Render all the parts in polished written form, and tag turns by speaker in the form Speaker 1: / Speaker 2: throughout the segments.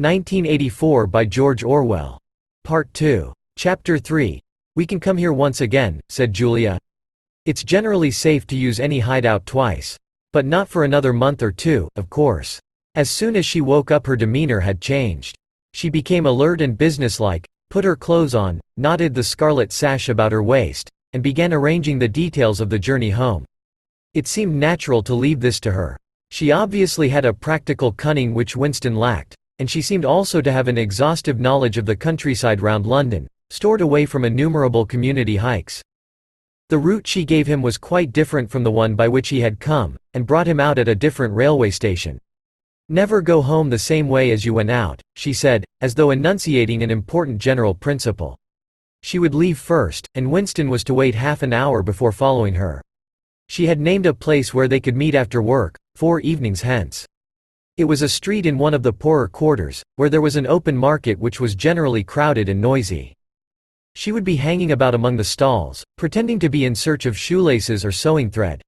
Speaker 1: 1984 by George Orwell. Part 2. Chapter 3. "We can come here once again," said Julia. "It's generally safe to use any hideout twice. But not for another month or two, of course." As soon as she woke up her demeanor had changed. She became alert and businesslike, put her clothes on, knotted the scarlet sash about her waist, and began arranging the details of the journey home. It seemed natural to leave this to her. She obviously had a practical cunning which Winston lacked, and she seemed also to have an exhaustive knowledge of the countryside round London, stored away from innumerable community hikes. The route she gave him was quite different from the one by which he had come, and brought him out at a different railway station. "Never go home the same way as you went out," she said, as though enunciating an important general principle. She would leave first, and Winston was to wait half an hour before following her. She had named a place where they could meet after work, 4 evenings hence. It was a street in one of the poorer quarters, where there was an open market which was generally crowded and noisy. She would be hanging about among the stalls, pretending to be in search of shoelaces or sewing thread.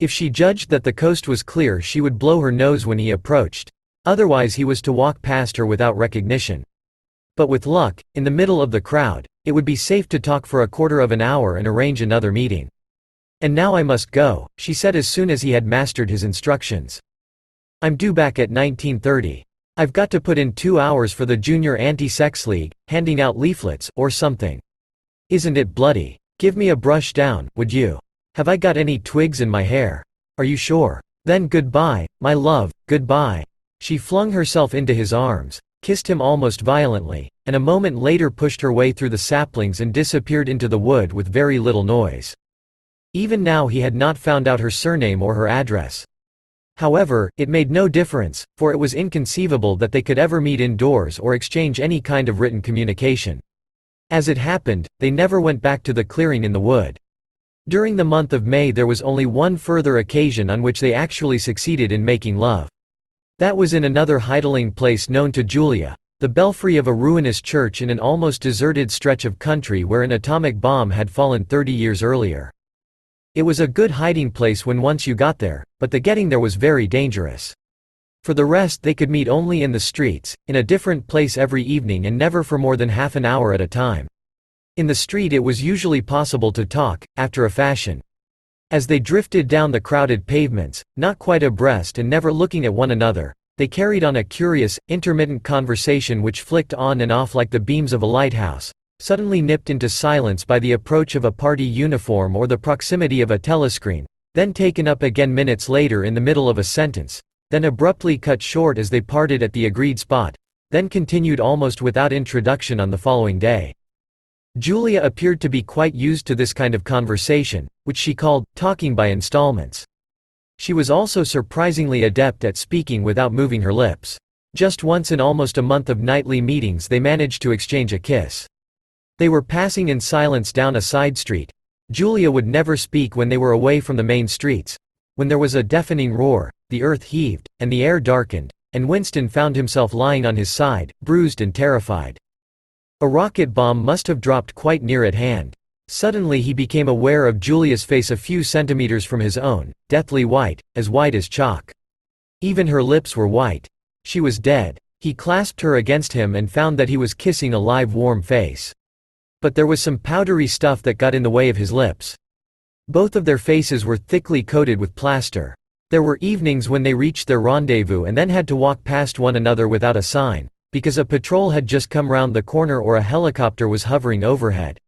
Speaker 1: If she judged that the coast was clear, she would blow her nose when he approached. Otherwise he was to walk past her without recognition. But with luck, in the middle of the crowd, it would be safe to talk for a quarter of an hour and arrange another meeting. "And now I must go," she said as soon as he had mastered his instructions. "I'm due back at 19:30. I've got to put in 2 hours for the Junior Anti-Sex League, handing out leaflets, or something. Isn't it bloody? Give me a brush down, would you? Have I got any twigs in my hair? Are you sure? Then goodbye, my love, goodbye." She flung herself into his arms, kissed him almost violently, and a moment later pushed her way through the saplings and disappeared into the wood with very little noise. Even now he had not found out her surname or her address. However, it made no difference, for it was inconceivable that they could ever meet indoors or exchange any kind of written communication. As it happened, they never went back to the clearing in the wood. During the month of May there was only one further occasion on which they actually succeeded in making love. That was in another idling place known to Julia, the belfry of a ruinous church in an almost deserted stretch of country where an atomic bomb had fallen 30 years earlier. It was a good hiding place when once you got there, but the getting there was very dangerous. For the rest they could meet only in the streets, in a different place every evening and never for more than half an hour at a time. In the street it was usually possible to talk, after a fashion. As they drifted down the crowded pavements, not quite abreast and never looking at one another, they carried on a curious, intermittent conversation which flicked on and off like the beams of a lighthouse, suddenly nipped into silence by the approach of a party uniform or the proximity of a telescreen, then taken up again minutes later in the middle of a sentence, then abruptly cut short as they parted at the agreed spot, then continued almost without introduction on the following day. Julia appeared to be quite used to this kind of conversation, which she called talking by installments. She was also surprisingly adept at speaking without moving her lips. Just once in almost a month of nightly meetings they managed to exchange a kiss. They were passing in silence down a side street. Julia would never speak when they were away from the main streets. When there was a deafening roar, the earth heaved, and the air darkened, and Winston found himself lying on his side, bruised and terrified. A rocket bomb must have dropped quite near at hand. Suddenly he became aware of Julia's face a few centimeters from his own, deathly white, as white as chalk. Even her lips were white. She was dead. He clasped her against him and found that he was kissing a live warm face. But there was some powdery stuff that got in the way of his lips. Both of their faces were thickly coated with plaster. There were evenings when they reached their rendezvous and then had to walk past one another without a sign, because a patrol had just come round the corner or a helicopter was hovering overhead.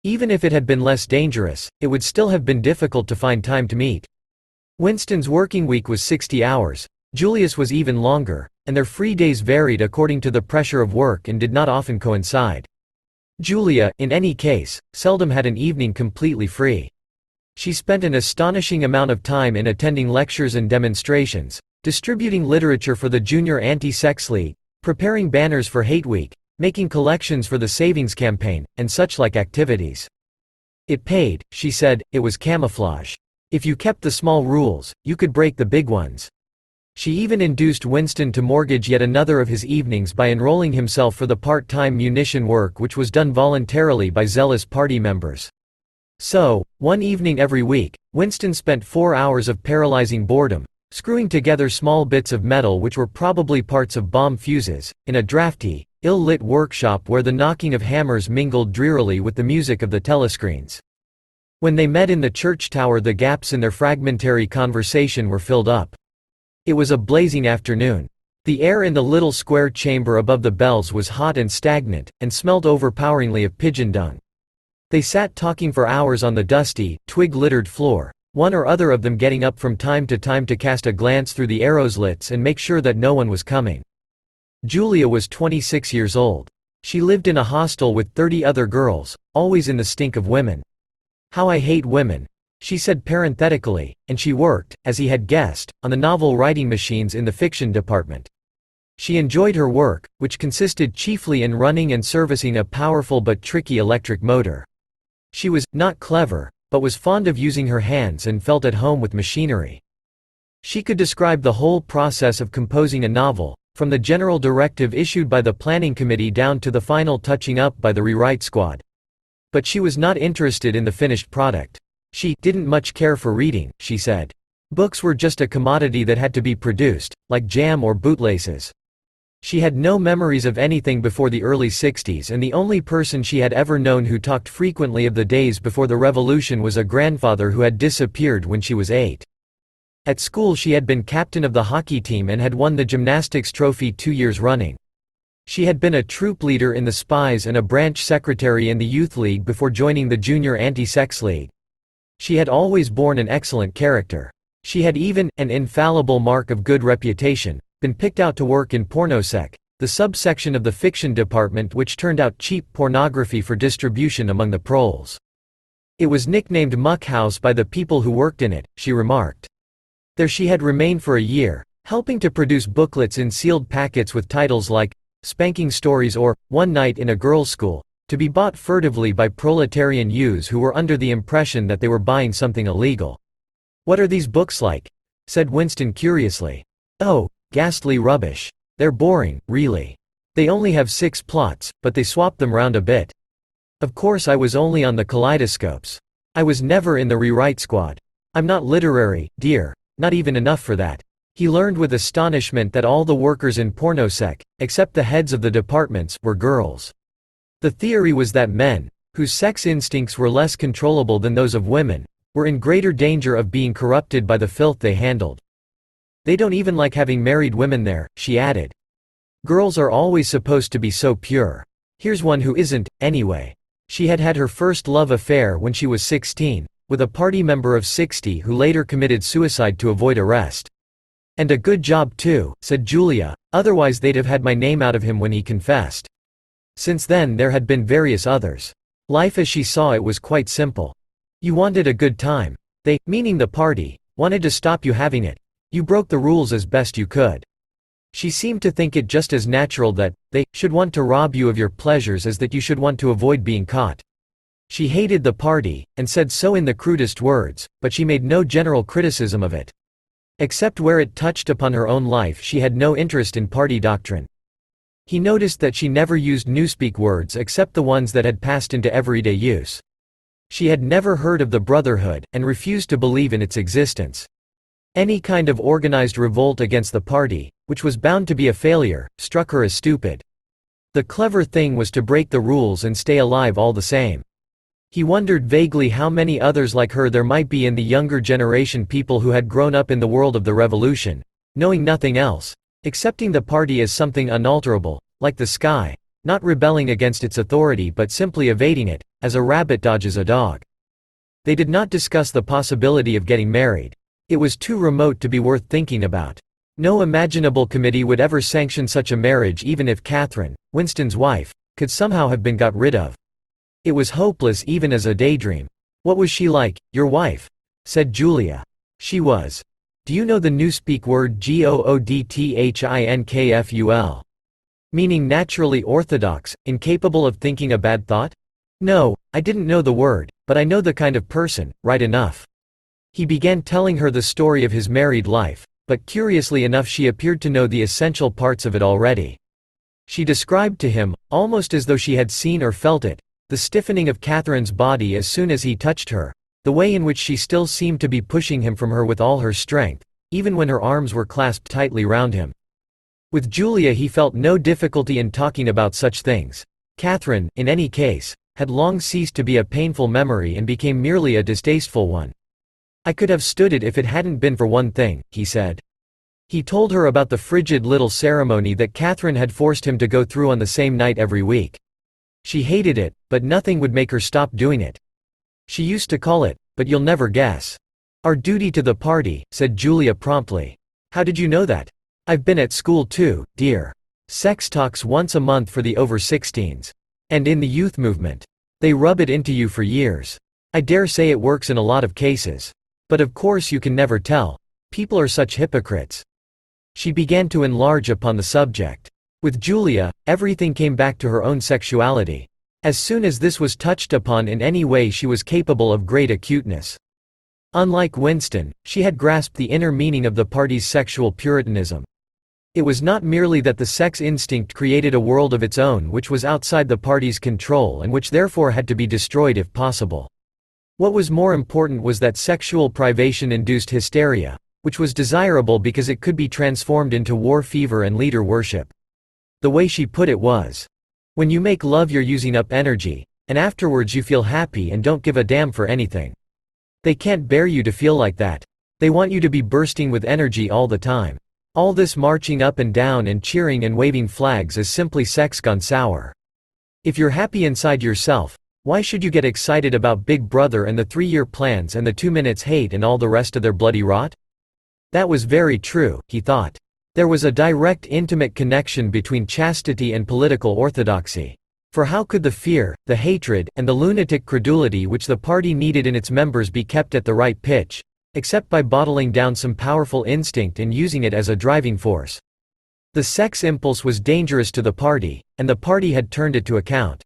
Speaker 1: Even if it had been less dangerous, it would still have been difficult to find time to meet. Winston's working week was 60 hours, Julia's was even longer, and their free days varied according to the pressure of work and did not often coincide. Julia, in any case, seldom had an evening completely free. She spent an astonishing amount of time in attending lectures and demonstrations, distributing literature for the Junior Anti-Sex League, preparing banners for Hate Week, making collections for the Savings Campaign, and such-like activities. It paid, she said, it was camouflage. If you kept the small rules, you could break the big ones. She even induced Winston to mortgage yet another of his evenings by enrolling himself for the part-time munition work which was done voluntarily by zealous party members. So, one evening every week, Winston spent 4 hours of paralyzing boredom, screwing together small bits of metal which were probably parts of bomb fuses, in a drafty, ill-lit workshop where the knocking of hammers mingled drearily with the music of the telescreens. When they met in the church tower, the gaps in their fragmentary conversation were filled up. It was a blazing afternoon. The air in the little square chamber above the bells was hot and stagnant, and smelled overpoweringly of pigeon dung. They sat talking for hours on the dusty, twig-littered floor, one or other of them getting up from time to cast a glance through the arrow slits and make sure that no one was coming. Julia was 26 years old. She lived in a hostel with 30 other girls, always in the stink of women. "How I hate women," she said parenthetically, and she worked, as he had guessed, on the novel writing machines in the fiction department. She enjoyed her work, which consisted chiefly in running and servicing a powerful but tricky electric motor. She was not clever, but was fond of using her hands and felt at home with machinery. She could describe the whole process of composing a novel, from the general directive issued by the planning committee down to the final touching up by the rewrite squad. But she was not interested in the finished product. She didn't much care for reading, she said. Books were just a commodity that had to be produced, like jam or bootlaces. She had no memories of anything before the early 60s, and the only person she had ever known who talked frequently of the days before the revolution was a grandfather who had disappeared when she was 8. At school she had been captain of the hockey team and had won the gymnastics trophy 2 years running. She had been a troop leader in the Spies and a branch secretary in the Youth League before joining the Junior Anti-Sex League. She had always borne an excellent character. She had even, an infallible mark of good reputation, been picked out to work in pornosec, the subsection of the fiction department which turned out cheap pornography for distribution among the proles. It was nicknamed Muck House by the people who worked in it, she remarked. There she had remained for a year, helping to produce booklets in sealed packets with titles like Spanking Stories or One Night in a Girls' School, to be bought furtively by proletarian youths who were under the impression that they were buying something illegal. "What are these books like?" said Winston curiously. "Oh, ghastly rubbish. They're boring, really. They only have 6 plots, but they swap them round a bit. Of course I was only on the kaleidoscopes. I was never in the rewrite squad. I'm not literary, dear, not even enough for that." He learned with astonishment that all the workers in pornosec, except the heads of the departments, were girls. The theory was that men, whose sex instincts were less controllable than those of women, were in greater danger of being corrupted by the filth they handled. "They don't even like having married women there," she added. "Girls are always supposed to be so pure. Here's one who isn't, anyway." She had had her first love affair when she was 16, with a party member of 60 who later committed suicide to avoid arrest. "And a good job too," said Julia, "otherwise they'd have had my name out of him when he confessed." Since then there had been various others. Life as she saw it was quite simple. You wanted a good time. They, meaning the party, wanted to stop you having it. You broke the rules as best you could. She seemed to think it just as natural that they should want to rob you of your pleasures as that you should want to avoid being caught. She hated the party, and said so in the crudest words, but she made no general criticism of it. Except where it touched upon her own life, she had no interest in party doctrine. He noticed that she never used newspeak words except the ones that had passed into everyday use. She had never heard of the Brotherhood, and refused to believe in its existence. Any kind of organized revolt against the party, which was bound to be a failure, struck her as stupid. The clever thing was to break the rules and stay alive all the same. He wondered vaguely how many others like her there might be in the younger generation, people who had grown up in the world of the revolution, knowing nothing else, accepting the party as something unalterable, like the sky, not rebelling against its authority but simply evading it, as a rabbit dodges a dog. They did not discuss the possibility of getting married. It was too remote to be worth thinking about. No imaginable committee would ever sanction such a marriage, even if Catherine, Winston's wife, could somehow have been got rid of. It was hopeless even as a daydream. "What was she like, your wife?" said Julia. "She was. Do you know the newspeak word goodthinkful? Meaning naturally orthodox, incapable of thinking a bad thought?" "No, I didn't know the word, but I know the kind of person, right enough." He began telling her the story of his married life, but curiously enough she appeared to know the essential parts of it already. She described to him, almost as though she had seen or felt it, the stiffening of Catherine's body as soon as he touched her, the way in which she still seemed to be pushing him from her with all her strength, even when her arms were clasped tightly round him. With Julia he felt no difficulty in talking about such things. Catherine, in any case, had long ceased to be a painful memory and became merely a distasteful one. "I could have stood it if it hadn't been for one thing," he said. He told her about the frigid little ceremony that Catherine had forced him to go through on the same night every week. She hated it, but nothing would make her stop doing it. She used to call it, "But you'll never guess." "Our duty to the party," said Julia promptly. "How did you know that?" "I've been at school too, dear. Sex talks once a month for the over 16s. And in the youth movement. They rub it into you for years. I dare say it works in a lot of cases. But of course you can never tell. People are such hypocrites." She began to enlarge upon the subject. With Julia, everything came back to her own sexuality. As soon as this was touched upon in any way she was capable of great acuteness. Unlike Winston, she had grasped the inner meaning of the party's sexual puritanism. It was not merely that the sex instinct created a world of its own which was outside the party's control and which therefore had to be destroyed if possible. What was more important was that sexual privation induced hysteria, which was desirable because it could be transformed into war fever and leader worship. The way she put it was, "When you make love you're using up energy, and afterwards you feel happy and don't give a damn for anything. They can't bear you to feel like that. They want you to be bursting with energy all the time. All this marching up and down and cheering and waving flags is simply sex gone sour. If you're happy inside yourself, why should you get excited about Big Brother and the 3-year plans and the 2 minutes hate and all the rest of their bloody rot?" That was very true, he thought. There was a direct intimate connection between chastity and political orthodoxy. For how could the fear, the hatred, and the lunatic credulity which the party needed in its members be kept at the right pitch, except by bottling down some powerful instinct and using it as a driving force? The sex impulse was dangerous to the party, and the party had turned it to account.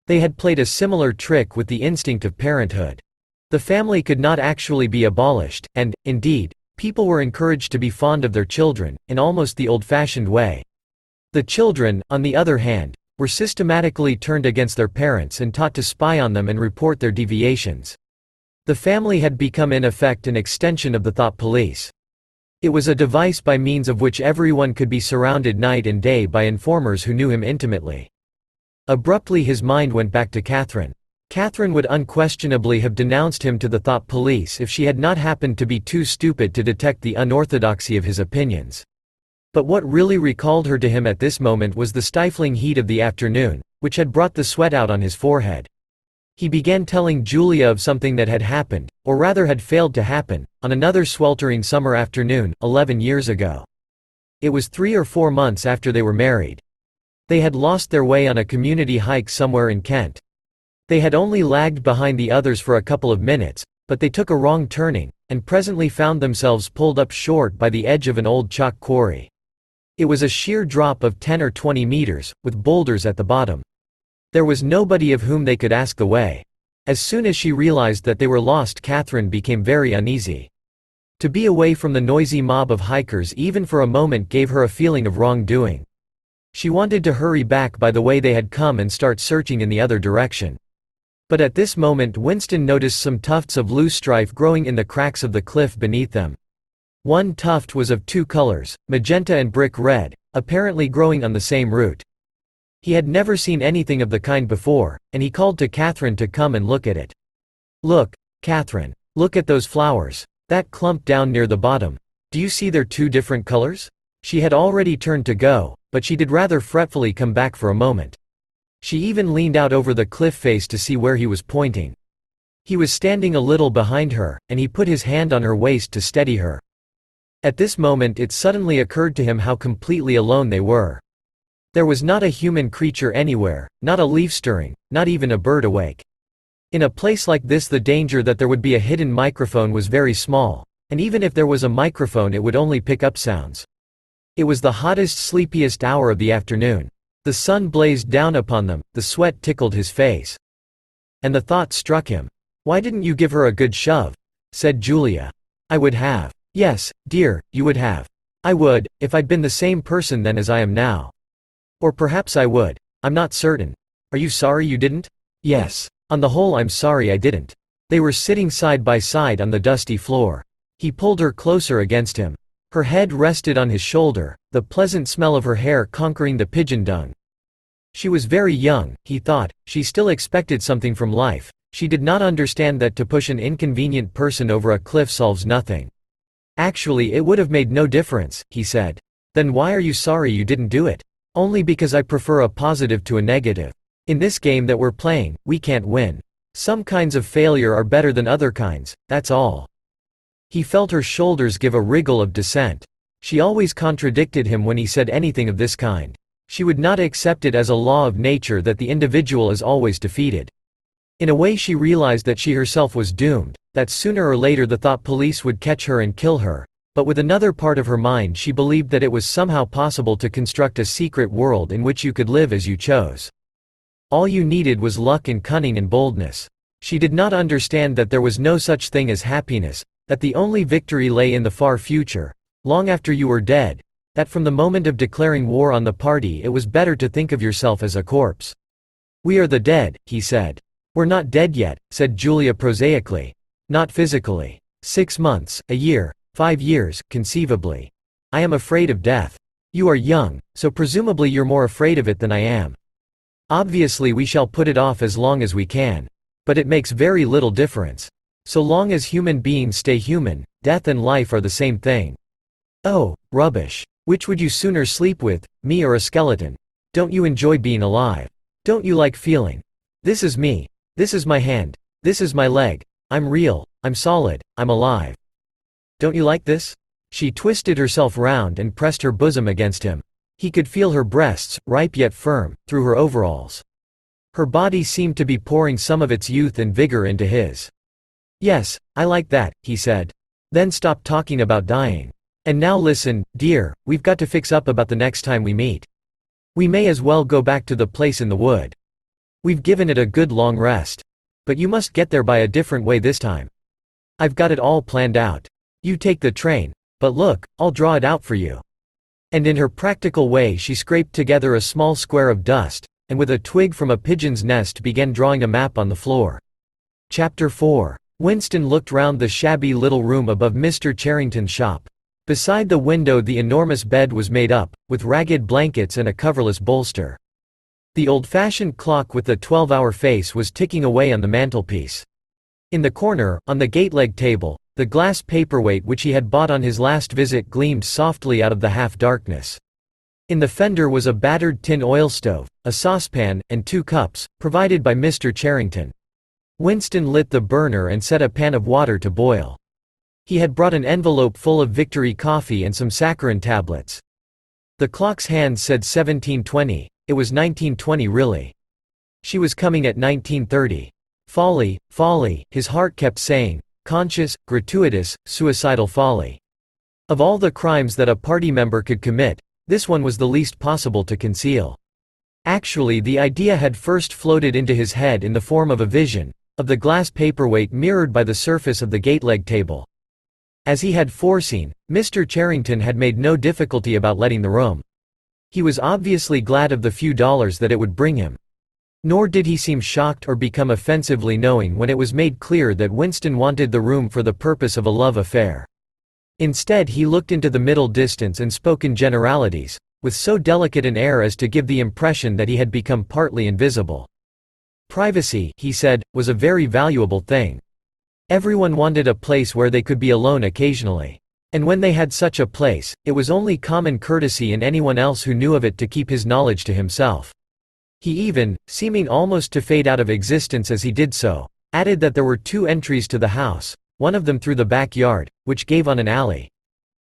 Speaker 1: They had played a similar trick with the instinct of parenthood. The family could not actually be abolished, and, indeed, people were encouraged to be fond of their children, in almost the old-fashioned way. The children, on the other hand, were systematically turned against their parents and taught to spy on them and report their deviations. The family had become in effect an extension of the thought police. It was a device by means of which everyone could be surrounded night and day by informers who knew him intimately. Abruptly his mind went back to Catherine. Catherine would unquestionably have denounced him to the thought police if she had not happened to be too stupid to detect the unorthodoxy of his opinions. But what really recalled her to him at this moment was the stifling heat of the afternoon, which had brought the sweat out on his forehead. He began telling Julia of something that had happened, or rather had failed to happen, on another sweltering summer afternoon, 11 years ago. It was 3 or 4 months after they were married. They had lost their way on a community hike somewhere in Kent. They had only lagged behind the others for a couple of minutes, but they took a wrong turning, and presently found themselves pulled up short by the edge of an old chalk quarry. It was a sheer drop of 10 or 20 meters, with boulders at the bottom. There was nobody of whom they could ask the way. As soon as she realized that they were lost, Catherine became very uneasy. To be away from the noisy mob of hikers even for a moment gave her a feeling of wrongdoing. She wanted to hurry back by the way they had come and start searching in the other direction. But at this moment Winston noticed some tufts of loosestrife growing in the cracks of the cliff beneath them. One tuft was of 2 colors, magenta and brick red, apparently growing on the same root. He had never seen anything of the kind before, and he called to Catherine to come and look at it. "Look, Catherine. Look at those flowers. That clump down near the bottom. Do you see they're 2 different colors?" She had already turned to go, but she did rather fretfully come back for a moment. She even leaned out over the cliff face to see where he was pointing. He was standing a little behind her, and he put his hand on her waist to steady her. At this moment it suddenly occurred to him how completely alone they were. There was not a human creature anywhere, not a leaf stirring, not even a bird awake. In a place like this the danger that there would be a hidden microphone was very small, and even if there was a microphone it would only pick up sounds. It was the hottest, sleepiest hour of the afternoon. The sun blazed down upon them, the sweat tickled his face. And the thought struck him. "Why didn't you give her a good shove?" said Julia. "I would have." "Yes, dear, you would have." "I would, if I'd been the same person then as I am now. Or perhaps I would. I'm not certain. Are you sorry you didn't?" "Yes. On the whole I'm sorry I didn't." They were sitting side by side on the dusty floor. He pulled her closer against him. Her head rested on his shoulder, the pleasant smell of her hair conquering the pigeon dung. She was very young, he thought, she still expected something from life. She did not understand that to push an inconvenient person over a cliff solves nothing. Actually, it would have made no difference, he said. Then why are you sorry you didn't do it? Only because I prefer a positive to a negative. In this game that we're playing, we can't win. Some kinds of failure are better than other kinds, that's all. He felt her shoulders give a wriggle of dissent. She always contradicted him when he said anything of this kind. She would not accept it as a law of nature that the individual is always defeated. In a way she realized that she herself was doomed, that sooner or later the thought police would catch her and kill her, but with another part of her mind she believed that it was somehow possible to construct a secret world in which you could live as you chose. All you needed was luck and cunning and boldness. She did not understand that there was no such thing as happiness, that the only victory lay in the far future, long after you were dead, that from the moment of declaring war on the party it was better to think of yourself as a corpse. "We are the dead," he said. "We're not dead yet," said Julia prosaically. "Not physically. 6 months, a year, 5 years, conceivably. I am afraid of death. You are young, so presumably you're more afraid of it than I am. Obviously we shall put it off as long as we can. But it makes very little difference. So long as human beings stay human, death and life are the same thing." "Oh, rubbish. Which would you sooner sleep with, me or a skeleton? Don't you enjoy being alive? Don't you like feeling? This is me. This is my hand. This is my leg. I'm real, I'm solid, I'm alive. Don't you like this?" She twisted herself round and pressed her bosom against him. He could feel her breasts, ripe yet firm, through her overalls. Her body seemed to be pouring some of its youth and vigor into his. "Yes, I like that," he said. "Then stop talking about dying. And now listen, dear, we've got to fix up about the next time we meet. We may as well go back to the place in the wood. We've given it a good long rest. But you must get there by a different way this time. I've got it all planned out. You take the train, but look, I'll draw it out for you." And in her practical way she scraped together a small square of dust, and with a twig from a pigeon's nest began drawing a map on the floor. Chapter 4. Winston looked round the shabby little room above Mr. Charrington's shop. Beside the window the enormous bed was made up, with ragged blankets and a coverless bolster. The old-fashioned clock with the 12-hour face was ticking away on the mantelpiece. In the corner, on the gate-leg table, the glass paperweight which he had bought on his last visit gleamed softly out of the half-darkness. In the fender was a battered tin oil stove, a saucepan, and 2 cups, provided by Mr. Charrington. Winston lit the burner and set a pan of water to boil. He had brought an envelope full of Victory coffee and some saccharin tablets. The clock's hands said 1720, it was 1920 really. She was coming at 1930. Folly, folly, his heart kept saying, conscious, gratuitous, suicidal folly. Of all the crimes that a party member could commit, this one was the least possible to conceal. Actually the idea had first floated into his head in the form of a vision, of the glass paperweight mirrored by the surface of the gate-leg table. As he had foreseen, Mr. Charrington had made no difficulty about letting the room. He was obviously glad of the few dollars that it would bring him. Nor did he seem shocked or become offensively knowing when it was made clear that Winston wanted the room for the purpose of a love affair. Instead he looked into the middle distance and spoke in generalities, with so delicate an air as to give the impression that he had become partly invisible. Privacy, he said, was a very valuable thing. Everyone wanted a place where they could be alone occasionally. And when they had such a place, it was only common courtesy in anyone else who knew of it to keep his knowledge to himself. He even, seeming almost to fade out of existence as he did so, added that there were 2 entries to the house, one of them through the backyard, which gave on an alley.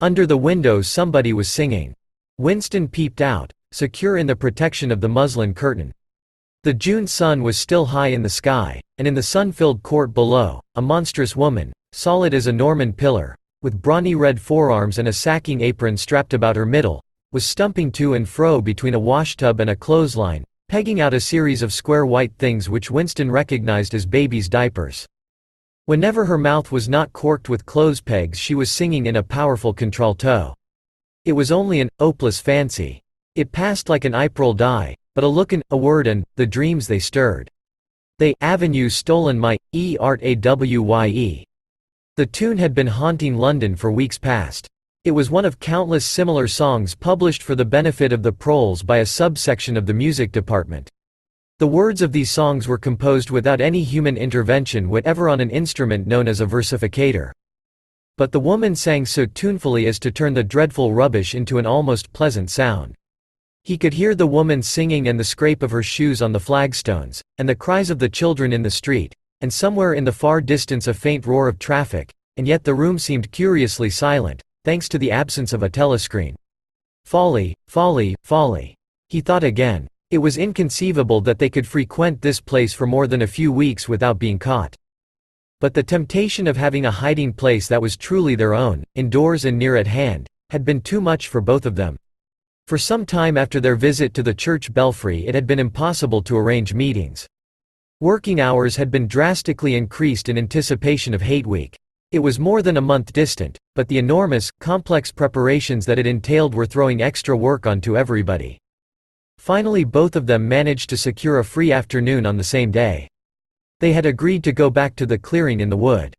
Speaker 1: Under the windows somebody was singing. Winston peeped out, secure in the protection of the muslin curtain. The June sun was still high in the sky, and in the sun-filled court below, a monstrous woman, solid as a Norman pillar, with brawny red forearms and a sacking apron strapped about her middle, was stumping to and fro between a washtub and a clothesline, pegging out a series of square white things which Winston recognized as babies' diapers. Whenever her mouth was not corked with clothes pegs she was singing in a powerful contralto. It was only an hopeless fancy. It passed like an April die, but a look and a word and the dreams they stirred. They avenue stolen my art awye. The tune had been haunting London for weeks past. It was one of countless similar songs published for the benefit of the proles by a subsection of the music department. The words of these songs were composed without any human intervention whatever on an instrument known as a versificator. But the woman sang so tunefully as to turn the dreadful rubbish into an almost pleasant sound. He could hear the woman singing and the scrape of her shoes on the flagstones, and the cries of the children in the street, and somewhere in the far distance a faint roar of traffic, and yet the room seemed curiously silent, thanks to the absence of a telescreen. Folly, folly, folly. He thought again. It was inconceivable that they could frequent this place for more than a few weeks without being caught. But the temptation of having a hiding place that was truly their own, indoors and near at hand, had been too much for both of them. For some time after their visit to the church belfry it had been impossible to arrange meetings. Working hours had been drastically increased in anticipation of Hate Week. It was more than a month distant, but the enormous, complex preparations that it entailed were throwing extra work onto everybody. Finally both of them managed to secure a free afternoon on the same day. They had agreed to go back to the clearing in the wood.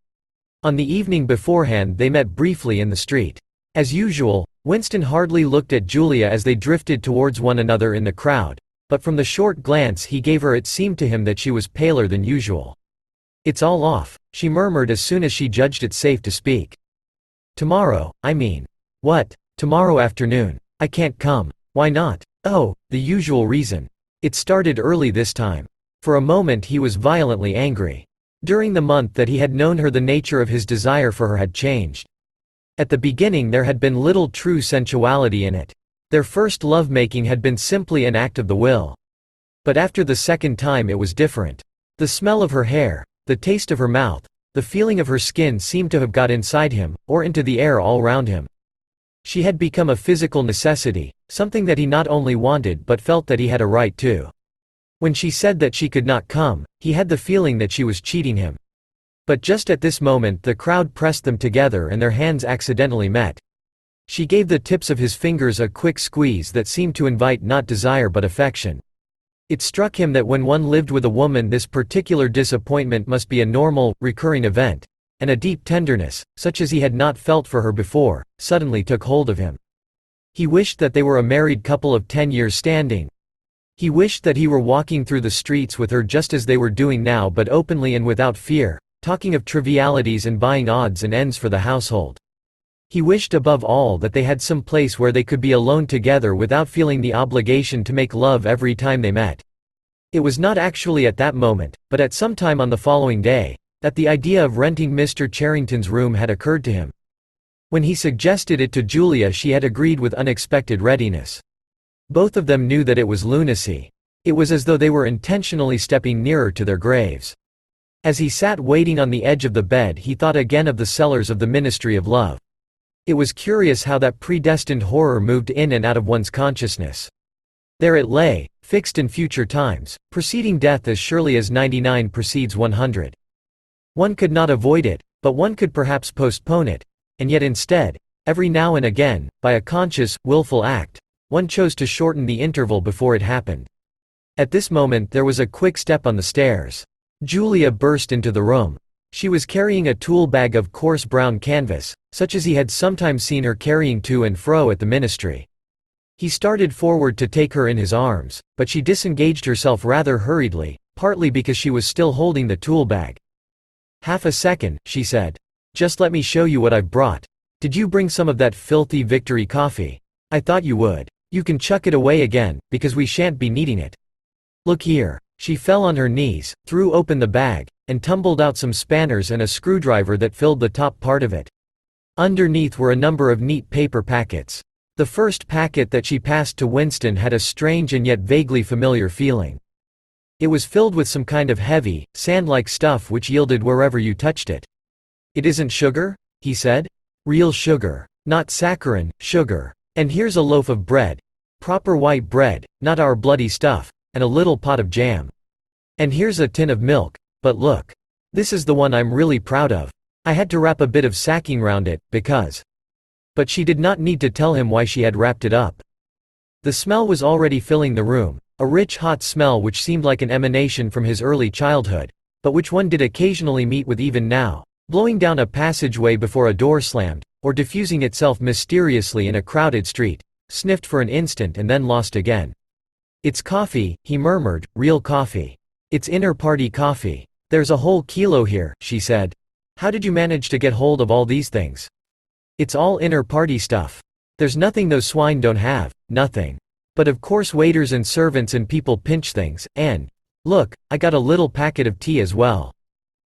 Speaker 1: On the evening beforehand they met briefly in the street. As usual, Winston hardly looked at Julia as they drifted towards one another in the crowd, but from the short glance he gave her it seemed to him that she was paler than usual. "It's all off," she murmured as soon as she judged it safe to speak. "Tomorrow, I mean." "What, tomorrow afternoon? I can't come." "Why not?" "Oh, the usual reason. It started early this time." For a moment he was violently angry. During the month that he had known her the nature of his desire for her had changed. At the beginning there had been little true sensuality in it. Their first love-making had been simply an act of the will. But after the second time it was different. The smell of her hair, the taste of her mouth, the feeling of her skin seemed to have got inside him, or into the air all round him. She had become a physical necessity, something that he not only wanted but felt that he had a right to. When she said that she could not come, he had the feeling that she was cheating him. But just at this moment the crowd pressed them together and their hands accidentally met. She gave the tips of his fingers a quick squeeze that seemed to invite not desire but affection. It struck him that when one lived with a woman this particular disappointment must be a normal, recurring event, and a deep tenderness, such as he had not felt for her before, suddenly took hold of him. He wished that they were a married couple of 10 years standing. He wished that he were walking through the streets with her just as they were doing now but openly and without fear, talking of trivialities and buying odds and ends for the household. He wished above all that they had some place where they could be alone together without feeling the obligation to make love every time they met. It was not actually at that moment, but at some time on the following day, that the idea of renting Mr. Charrington's room had occurred to him. When he suggested it to Julia she had agreed with unexpected readiness. Both of them knew that it was lunacy. It was as though they were intentionally stepping nearer to their graves. As he sat waiting on the edge of the bed he thought again of the cellars of the Ministry of Love. It was curious how that predestined horror moved in and out of one's consciousness. There it lay, fixed in future times, preceding death as surely as 99 precedes 100. One could not avoid it, but one could perhaps postpone it, and yet instead, every now and again, by a conscious, willful act, one chose to shorten the interval before it happened. At this moment there was a quick step on the stairs. Julia burst into the room. She was carrying a tool bag of coarse brown canvas, such as he had sometimes seen her carrying to and fro at the ministry. He started forward to take her in his arms, but she disengaged herself rather hurriedly, partly because she was still holding the tool bag. "Half a second," she said. "Just let me show you what I've brought. Did you bring some of that filthy Victory coffee? I thought you would. You can chuck it away again, because we shan't be needing it. Look here." She fell on her knees, threw open the bag, and tumbled out some spanners and a screwdriver that filled the top part of it. Underneath were a number of neat paper packets. The first packet that she passed to Winston had a strange and yet vaguely familiar feeling. It was filled with some kind of heavy, sand-like stuff which yielded wherever you touched it. "It isn't sugar?" he said. "Real sugar. Not saccharin, sugar. And here's a loaf of bread. Proper white bread, not our bloody stuff, and a little pot of jam. And here's a tin of milk, but look. This is the one I'm really proud of. I had to wrap a bit of sacking round it, because—" But she did not need to tell him why she had wrapped it up. The smell was already filling the room, a rich hot smell which seemed like an emanation from his early childhood, but which one did occasionally meet with even now, blowing down a passageway before a door slammed, or diffusing itself mysteriously in a crowded street, sniffed for an instant and then lost again. "It's coffee," he murmured, "real coffee. It's inner-party coffee. There's a whole kilo here," she said. "How did you manage to get hold of all these things?" "It's all inner-party stuff. There's nothing those swine don't have, nothing. But of course waiters and servants and people pinch things, and look, I got a little packet of tea as well."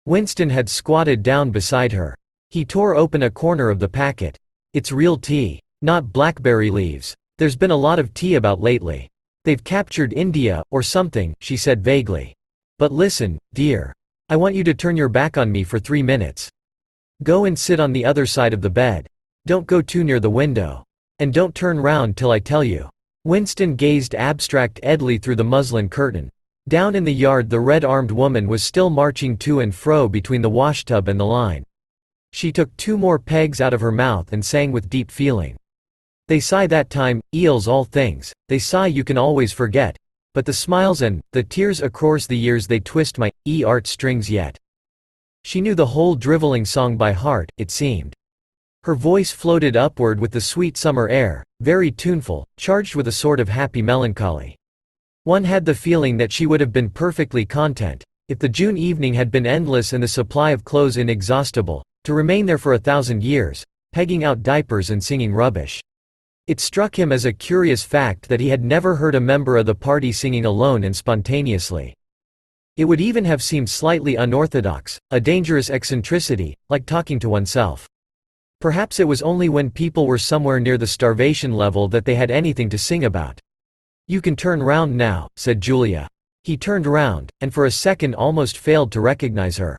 Speaker 1: Winston had squatted down beside her. He tore open a corner of the packet. "It's real tea. Not blackberry leaves. There's been a lot of tea about lately. They've captured India, or something," she said vaguely. "But listen, dear. I want you to turn your back on me for 3 minutes. Go and sit on the other side of the bed. Don't go too near the window. And don't turn round till I tell you." Winston gazed abstract-edly through the muslin curtain. Down in the yard the red-armed woman was still marching to and fro between the washtub and the line. She took 2 more pegs out of her mouth and sang with deep feeling. "They sigh that time, eels all things, they sigh you can always forget, but the smiles and the tears across the years they twist my art strings yet." She knew the whole drivelling song by heart, it seemed. Her voice floated upward with the sweet summer air, very tuneful, charged with a sort of happy melancholy. One had the feeling that she would have been perfectly content, if the June evening had been endless and the supply of clothes inexhaustible, to remain there for 1,000 years, pegging out diapers and singing rubbish. It struck him as a curious fact that he had never heard a member of the party singing alone and spontaneously. It would even have seemed slightly unorthodox, a dangerous eccentricity, like talking to oneself. Perhaps it was only when people were somewhere near the starvation level that they had anything to sing about. "You can turn round now," said Julia. He turned round, and for a second almost failed to recognize her.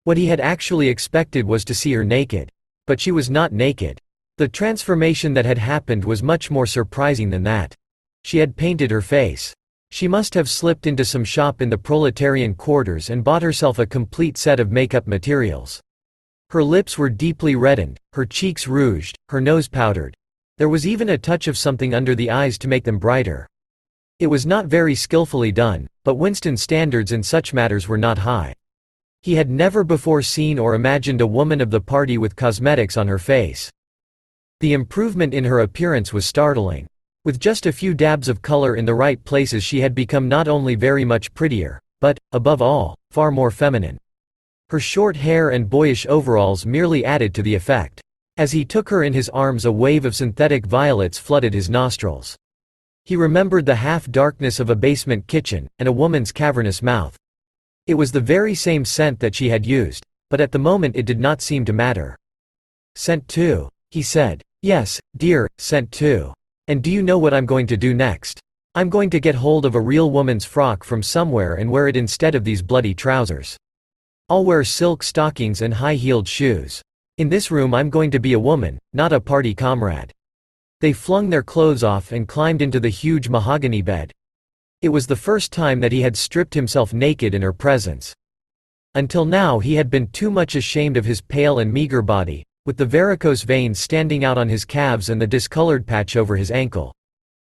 Speaker 1: What he had actually expected was to see her naked. But she was not naked. The transformation that had happened was much more surprising than that. She had painted her face. She must have slipped into some shop in the proletarian quarters and bought herself a complete set of makeup materials. Her lips were deeply reddened, her cheeks rouged, her nose powdered. There was even a touch of something under the eyes to make them brighter. It was not very skillfully done, but Winston's standards in such matters were not high. He had never before seen or imagined a woman of the party with cosmetics on her face. The improvement in her appearance was startling. With just a few dabs of color in the right places she had become not only very much prettier, but, above all, far more feminine. Her short hair and boyish overalls merely added to the effect. As he took her in his arms a wave of synthetic violets flooded his nostrils. He remembered the half-darkness of a basement kitchen, and a woman's cavernous mouth. It was the very same scent that she had used, but at the moment it did not seem to matter. "Scent too," he said. "Yes, dear, scent too. And do you know what I'm going to do next? I'm going to get hold of a real woman's frock from somewhere and wear it instead of these bloody trousers. I'll wear silk stockings and high-heeled shoes. In this room I'm going to be a woman, not a party comrade." They flung their clothes off and climbed into the huge mahogany bed. It was the first time that he had stripped himself naked in her presence. Until now he had been too much ashamed of his pale and meager body, with the varicose veins standing out on his calves and the discolored patch over his ankle.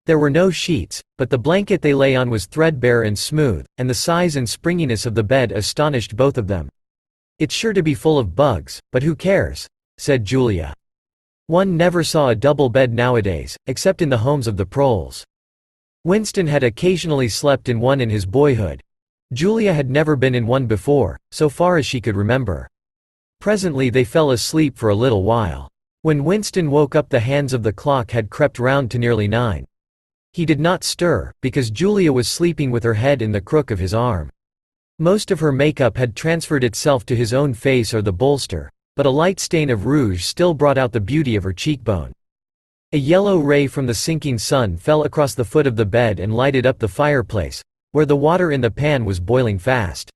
Speaker 1: There were no sheets, but the blanket they lay on was threadbare and smooth, and the size and springiness of the bed astonished both of them. "It's sure to be full of bugs, but who cares?" said Julia. One never saw a double bed nowadays, except in the homes of the proles. Winston had occasionally slept in one in his boyhood. Julia had never been in one before, so far as she could remember. Presently they fell asleep for a little while. When Winston woke up the hands of the clock had crept round to nearly 9. He did not stir, because Julia was sleeping with her head in the crook of his arm. Most of her makeup had transferred itself to his own face or the bolster, but a light stain of rouge still brought out the beauty of her cheekbone. A yellow ray from the sinking sun fell across the foot of the bed and lighted up the fireplace, where the water in the pan was boiling fast.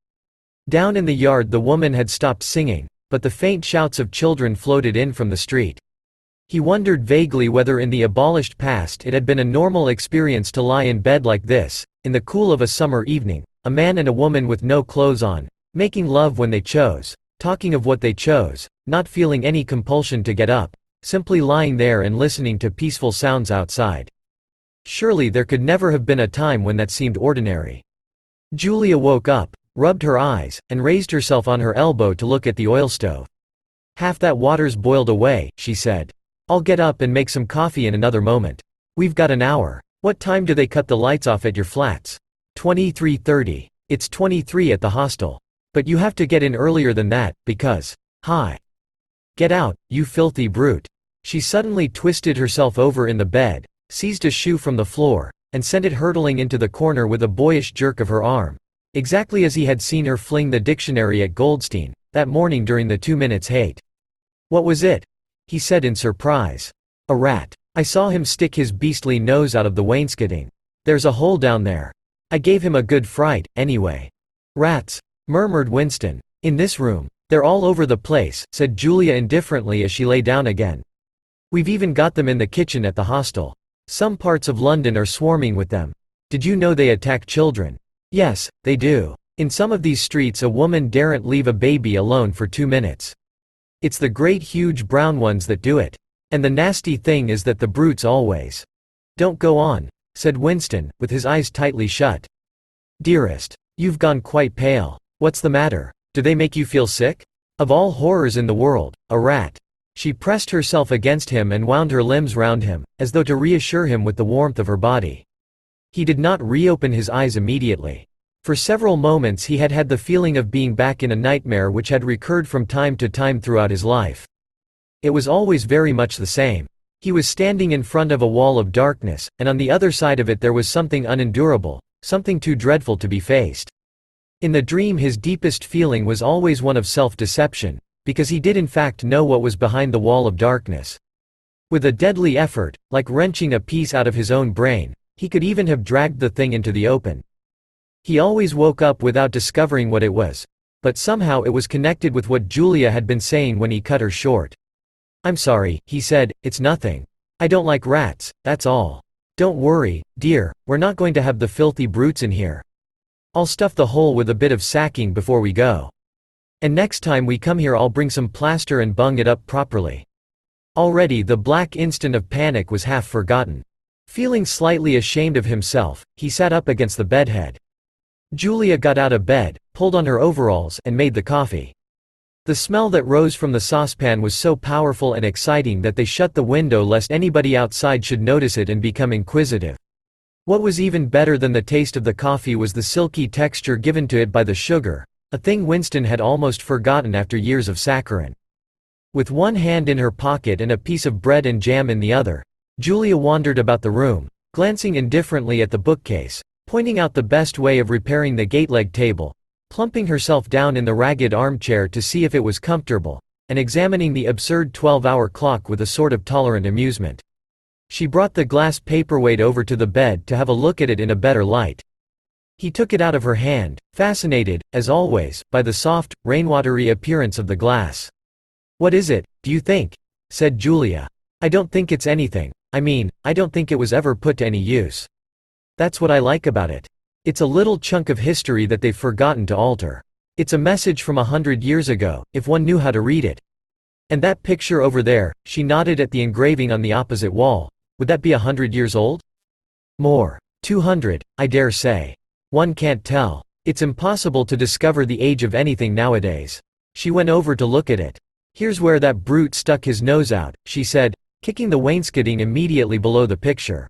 Speaker 1: Down in the yard the woman had stopped singing, but the faint shouts of children floated in from the street. He wondered vaguely whether in the abolished past it had been a normal experience to lie in bed like this, in the cool of a summer evening, a man and a woman with no clothes on, making love when they chose, talking of what they chose, not feeling any compulsion to get up, simply lying there and listening to peaceful sounds outside. Surely there could never have been a time when that seemed ordinary. Julia woke up, rubbed her eyes, and raised herself on her elbow to look at the oil stove. "Half that water's boiled away," she said. "I'll get up and make some coffee in another moment. We've got an hour. What time do they cut the lights off at your flats?" 23:30. It's 23 at the hostel. But you have to get in earlier than that, because… Hi. Get out, you filthy brute. She suddenly twisted herself over in the bed, seized a shoe from the floor, and sent it hurtling into the corner with a boyish jerk of her arm. Exactly as he had seen her fling the dictionary at Goldstein, that morning during the 2 minutes hate. "What was it?" he said in surprise. "A rat. I saw him stick his beastly nose out of the wainscoting. There's a hole down there. I gave him a good fright, anyway." "Rats," murmured Winston. "In this room. They're all over the place," said Julia indifferently as she lay down again. "We've even got them in the kitchen at the hostel. Some parts of London are swarming with them. Did you know they attack children?" "Yes, they do. In some of these streets a woman daren't leave a baby alone for 2 minutes. It's the great huge brown ones that do it. And the nasty thing is that the brutes always…" "Don't go on," said Winston, with his eyes tightly shut. "Dearest. You've gone quite pale. What's the matter? Do they make you feel sick? Of all horrors in the world, a rat." She pressed herself against him and wound her limbs round him, as though to reassure him with the warmth of her body. He did not reopen his eyes immediately. For several moments he had had the feeling of being back in a nightmare which had recurred from time to time throughout his life. It was always very much the same. He was standing in front of a wall of darkness, and on the other side of it there was something unendurable, something too dreadful to be faced. In the dream his deepest feeling was always one of self-deception, because he did in fact know what was behind the wall of darkness. With a deadly effort, like wrenching a piece out of his own brain, he could even have dragged the thing into the open. He always woke up without discovering what it was, but somehow it was connected with what Julia had been saying when he cut her short. "I'm sorry," he said, "it's nothing. I don't like rats, that's all. Don't worry, dear, we're not going to have the filthy brutes in here. I'll stuff the hole with a bit of sacking before we go. And next time we come here I'll bring some plaster and bung it up properly." Already the black instant of panic was half forgotten. Feeling slightly ashamed of himself, he sat up against the bedhead. Julia got out of bed, pulled on her overalls, and made the coffee. The smell that rose from the saucepan was so powerful and exciting that they shut the window lest anybody outside should notice it and become inquisitive. What was even better than the taste of the coffee was the silky texture given to it by the sugar, a thing Winston had almost forgotten after years of saccharin. With one hand in her pocket and a piece of bread and jam in the other, Julia wandered about the room, glancing indifferently at the bookcase, pointing out the best way of repairing the gate-leg table, plumping herself down in the ragged armchair to see if it was comfortable, and examining the absurd 12-hour clock with a sort of tolerant amusement. She brought the glass paperweight over to the bed to have a look at it in a better light. He took it out of her hand, fascinated, as always, by the soft, rainwatery appearance of the glass. "What is it, do you think?" said Julia. "I don't think it's anything. I don't think it was ever put to any use. That's what I like about it. It's a little chunk of history that they've forgotten to alter. It's a message from 100 years ago, if one knew how to read it. And that picture over there," she nodded at the engraving on the opposite wall, "would that be 100 years old? More. 200, I dare say. One can't tell. It's impossible to discover the age of anything nowadays." She went over to look at it. "Here's where that brute stuck his nose out," she said, kicking the wainscoting immediately below the picture.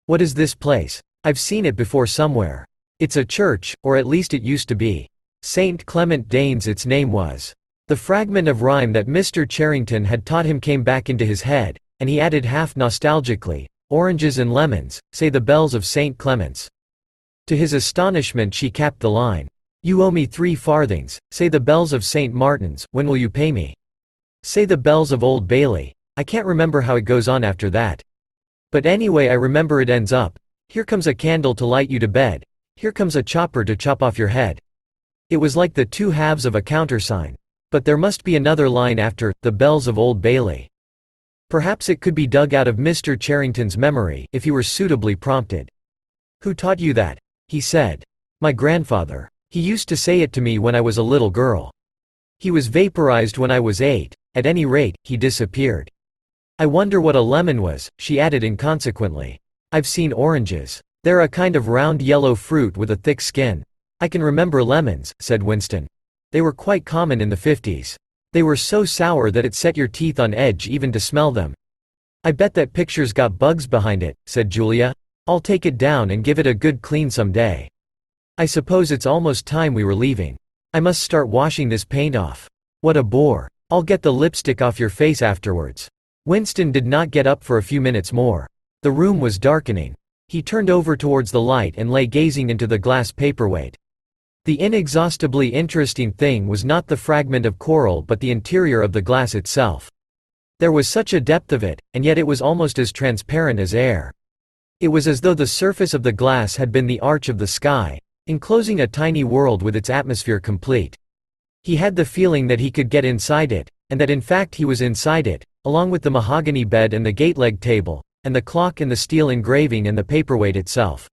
Speaker 1: "What is this place? I've seen it before somewhere. It's a church, or at least it used to be. St. Clement Danes its name was." The fragment of rhyme that Mr. Charrington had taught him came back into his head, and he added half nostalgically, "Oranges and lemons, say the bells of St. Clement's." To his astonishment she capped the line. "You owe me 3 farthings, say the bells of St. Martin's, when will you pay me? Say the bells of Old Bailey." I can't remember how it goes on after that. But anyway I remember it ends up, "Here comes a candle to light you to bed. Here comes a chopper to chop off your head." It was like the 2 halves of a countersign. But there must be another line after, "the bells of Old Bailey." Perhaps it could be dug out of Mr. Charrington's memory, if he were suitably prompted. "Who taught you that?" he said. "My grandfather. He used to say it to me when I was a little girl. He was vaporized when I was 8, at any rate, he disappeared. I wonder what a lemon was," she added inconsequently. "I've seen oranges. They're a kind of round yellow fruit with a thick skin. "I can remember lemons," said Winston. "They were quite common in the 50s. They were so sour that it set your teeth on edge even to smell them." "I bet that picture's got bugs behind it," said Julia. "I'll take it down and give it a good clean someday. I suppose it's almost time we were leaving. I must start washing this paint off. What a bore. I'll get the lipstick off your face afterwards." Winston did not get up for a few minutes more. The room was darkening. He turned over towards the light and lay gazing into the glass paperweight. The inexhaustibly interesting thing was not the fragment of coral but the interior of the glass itself. There was such a depth of it, and yet it was almost as transparent as air. It was as though the surface of the glass had been the arch of the sky, enclosing a tiny world with its atmosphere complete. He had the feeling that he could get inside it, and that in fact he was inside it, along with the mahogany bed and the gate-leg table, and the clock and the steel engraving and the paperweight itself.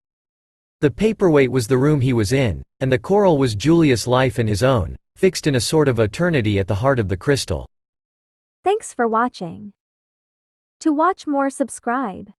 Speaker 1: The paperweight was the room he was in, and the coral was Julia's life and his own, fixed in a sort of eternity at the heart of the crystal.
Speaker 2: Thanks for watching. To watch more, subscribe.